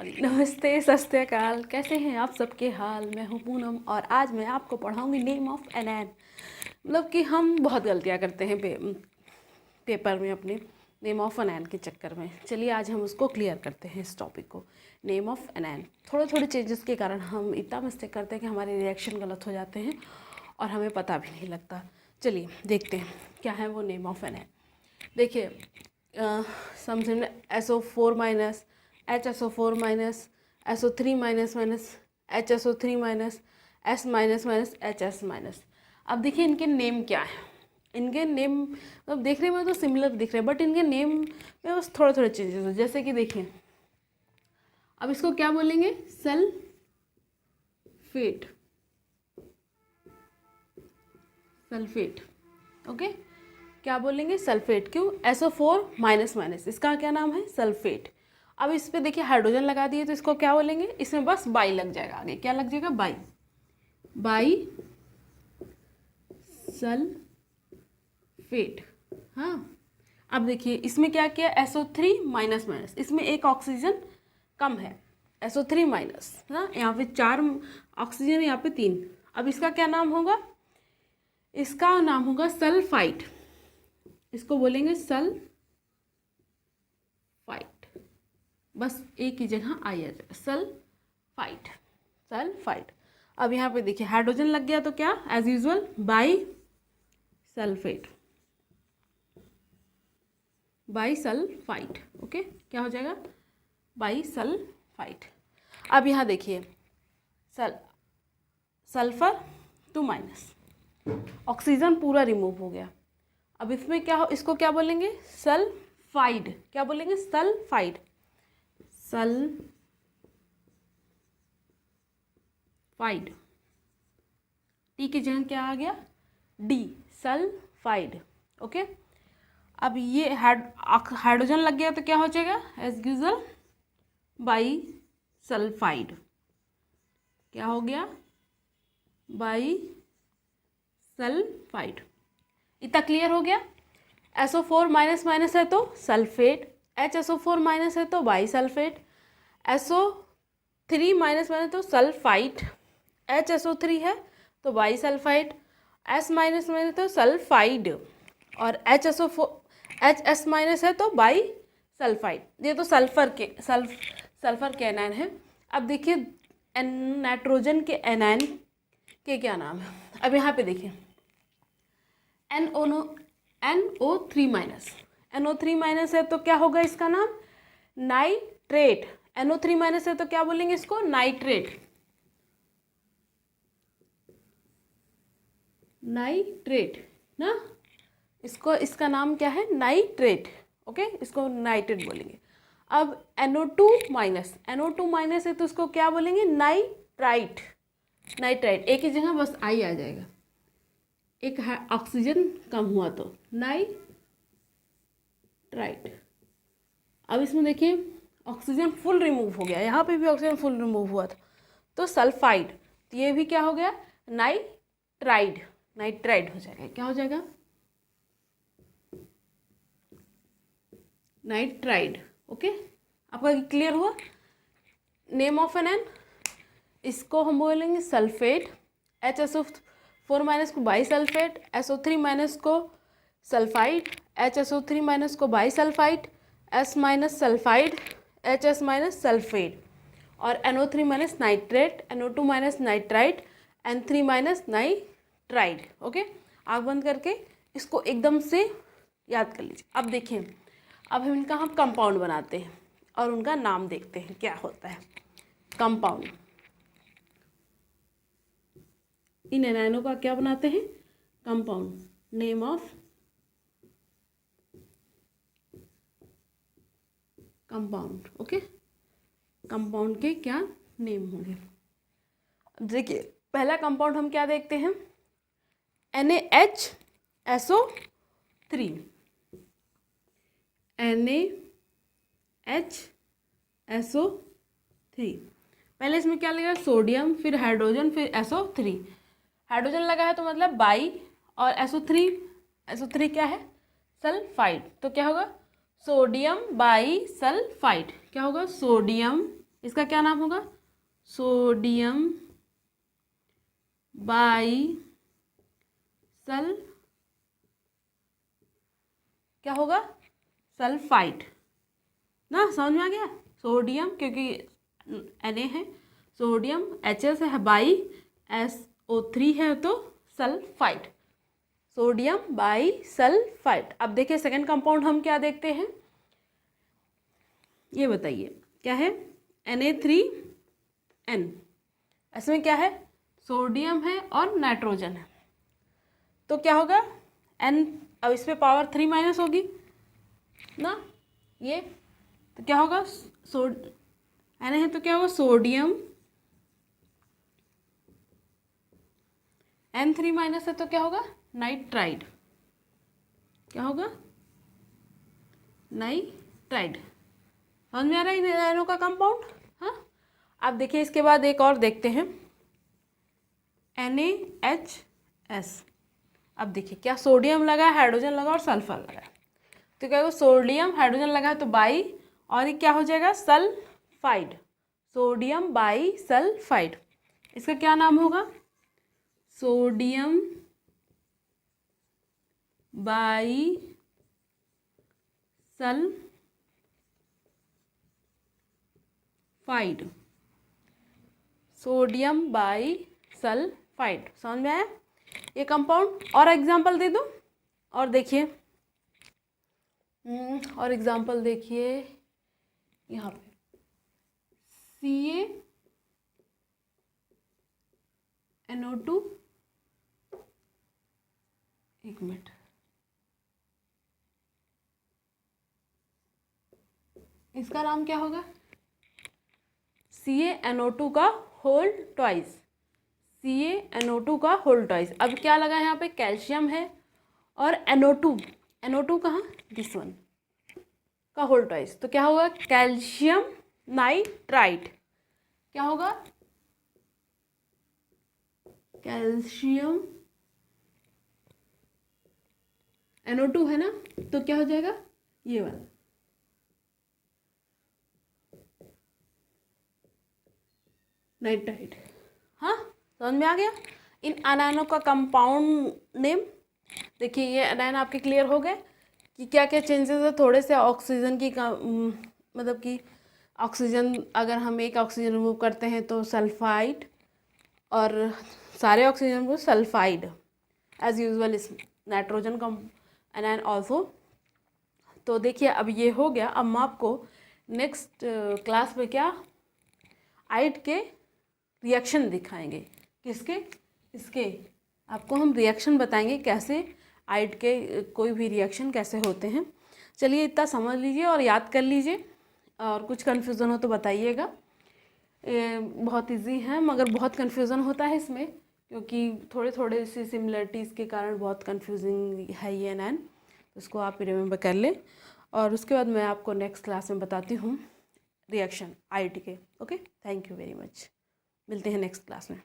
Sorry, नमस्ते, सत श्री अकाल। कैसे हैं आप सबके हाल। मैं हूँ पूनम और आज मैं आपको पढ़ाऊँगी नेम ऑफ एन। मतलब कि हम बहुत गलतियाँ करते हैं पेपर में अपने नेम ऑफ एन के चक्कर में। चलिए आज हम उसको क्लियर करते हैं, इस टॉपिक को। नेम ऑफ एन थोड़े चेंजेस के कारण हम इतना मिस्टेक करते हैं कि हमारे रिएक्शन गलत हो जाते हैं और हमें पता भी नहीं लगता। चलिए देखते हैं क्या है वो नेम ऑफ एन। देखिए समझ SO4 minus HSO4 minus SO3 minus minus HSO3 minus S minus minus HS minus. अब देखिए इनके नेम क्या है। इनके नेम मतलब देखने में तो सिमिलर दिख रहे हैं, बट इनके नेम में बस थोड़े चेंजेस हैं। जैसे कि देखिए, अब इसको क्या बोलेंगे, सल्फेट। ओके, क्या बोलेंगे, सल्फेट। क्यों, SO4 माइनस माइनस, इसका क्या नाम है, सल्फेट। अब इस पे देखिए हाइड्रोजन लगा दिए तो इसको क्या बोलेंगे, इसमें बस बाई लग जाएगा। आगे क्या लग जाएगा, बाई सल्फेट। हाँ, अब देखिए इसमें क्या किया, SO3 माइनस माइनस, इसमें एक ऑक्सीजन कम है, SO3 माइनस ना, यहाँ पे 4 ऑक्सीजन, यहाँ पे 3। अब इसका क्या नाम होगा, इसका नाम होगा सल्फाइड। इसको बोलेंगे सल्फाइड। बस एक ही जगह आ जाएगा, सल्फाइड। अब यहाँ पे देखिए हाइड्रोजन लग गया तो क्या, as usual bi sulphide. Okay, क्या हो जाएगा, बाई सल्फाइड। अब यहाँ देखिए सल्फर 2 माइनस, ऑक्सीजन पूरा रिमूव हो गया। अब इसमें क्या हो, इसको क्या बोलेंगे, सल्फाइड। क्या बोलेंगे, सल्फाइड। टी की जगह क्या आ गया, डी, सल्फाइड। ओके, अब ये हाइड्रोजन लग गया तो क्या हो जाएगा, एज यूजुअल बाई सल्फाइड। क्या हो गया, बाई सल्फाइड। इतना क्लियर हो गया। SO4 माइनस माइनस है तो सल्फेट, HSO4 माइनस है तो by sulphate, SO3 minus minus तो सल्फाइड, HSO3 है तो by sulphide, S minus minus तो सल्फाइड, और HS माइनस है तो बाई सल्फाइड। ये तो सल्फर के एनायन है। अब देखिए नाइट्रोजन के एनायन के क्या नाम है। अब यहाँ पे देखिए NO3 माइनस है तो क्या होगा इसका नाम, नाइट्रेट। NO3 माइनस है तो क्या बोलेंगे इसको, नाइट्रेट ना, इसका नाम क्या है, नाइट्रेट। ओके, इसको नाइट्रेट बोलेंगे। अब NO2 माइनस है तो उसको क्या बोलेंगे, नाइट्राइट। एक ही जगह बस आई आ जाएगा, एक ऑक्सीजन कम हुआ तो नाइट्राइट। अब इसमें देखिए ऑक्सीजन फुल रिमूव हो गया, यहाँ पे भी ऑक्सीजन फुल रिमूव हुआ था तो सल्फाइड। तो ये भी क्या हो गया, नाइट्राइड हो जाएगा। क्या हो जाएगा, नाइट्राइड। ओके, आपका क्लियर हुआ। नेम ऑफ एन एन, इसको हम बोलेंगे सल्फेट। HSO4 माइनस को बाई सल्फेट, SO3 माइनस को सल्फाइड, HSO3 माइनस को by sulphide, S minus sulphide, HS minus sulphate, और NO3 minus nitrate, NO2 minus nitrite, N3 minus nitride. Okay, आँख बंद करके इसको एकदम से याद कर लीजिए। अब देखिए, अब हम इनका कंपाउंड बनाते हैं और उनका नाम देखते हैं क्या होता है। कंपाउंड, इन एनायनों का क्या बनाते हैं, compound. Name of compound. Okay, compound के क्या नेम होंगे। देखिए पहला कंपाउंड हम क्या देखते हैं, NaHSO3। NaHSO3, पहले इसमें क्या लगेगा, सोडियम, फिर हाइड्रोजन, फिर SO3। हाइड्रोजन लगा है तो मतलब बाई, और SO3 क्या है, सल्फाइड। तो क्या होगा, सोडियम बाई सल्फाइड। क्या होगा, सोडियम इसका क्या नाम होगा? सोडियम बाई क्या होगा? सल्फाइड ना, समझ में आ गया? सोडियम क्योंकि Na है, सोडियम Hs है, बाई SO3 है तो सल्फाइड, सोडियम बाई सल्फाइड। अब देखिए सेकंड कंपाउंड हम क्या देखते हैं, ये बताइए क्या है? Na3N। इसमें क्या है? सोडियम है और नाइट्रोजन है, तो क्या होगा? N, अब इस पे पावर 3 माइनस होगी ना, ये तो क्या होगा? Na है तो क्या होगा? सोडियम, N3 माइनस है तो क्या होगा? नाइट्राइड। क्या होगा? नाइट्राइड। समझ में आ रहा है इन आयनों का कंपाउंड? हाँ, अब देखिए इसके बाद एक और देखते हैं, NaHS। अब देखिए क्या, सोडियम लगा, हाइड्रोजन लगा और सल्फर लगा, तो क्या होगा? सोडियम हाइड्रोजन लगा तो बाई, और ये क्या हो जाएगा? Sulphide, sodium by sulphide. इसका क्या नाम होगा? Sodium by sulphide, sodium by sulphide. समझ में आया ये कंपाउंड? और एग्जांपल दे दूं? और देखिए, और एग्जांपल देखिए यहाँ पे CaNO2, एक मिनट, इसका नाम क्या होगा? CaNO2 का होल ट्वाइस, CaNO2 का होल ट्वाइस। अब क्या लगा है यहाँ पे? कैल्शियम है और NO2 कहाँ? दिस वन का होल ट्वाइस, तो क्या होगा? Calcium nitride. क्या होगा? कैल्शियम, NO2 है ना, तो क्या हो जाएगा? ये वाला नाइट्राइड। हाँ, समझ में आ गया इन अनायनों का कंपाउंड नेम? देखिए ये अनायन आपके क्लियर हो गए कि क्या क्या चेंजेस है। थोड़े से ऑक्सीजन की मतलब कि ऑक्सीजन, अगर हम एक ऑक्सीजन रिमूव करते हैं तो सल्फाइड, और सारे ऑक्सीजन को सल्फाइड, एज यूजुअल इस नाइट्रोजन का अनायन ऑल्सो। तो देखिए अब ये हो गया। अब मैं आपको नेक्स्ट क्लास में क्या, आइड के रिएक्शन दिखाएंगे। किसके? इसके। आपको हम रिएक्शन बताएंगे कैसे आइड के कोई भी रिएक्शन कैसे होते हैं। चलिए इतना समझ लीजिए और याद कर लीजिए, और कुछ कन्फ्यूज़न हो तो बताइएगा। बहुत इजी है मगर बहुत कन्फ्यूज़न होता है इसमें, क्योंकि थोड़े थोड़े सी सिमिलरिटीज़ के कारण बहुत कन्फ्यूजिंग है ये नैन। उसको आप रिमेंबर कर लें, और उसके बाद मैं आपको नेक्स्ट क्लास में बताती हूँ रिएक्शन आइड के। Okay, thank you very much. मिलते हैं नेक्स्ट क्लास में।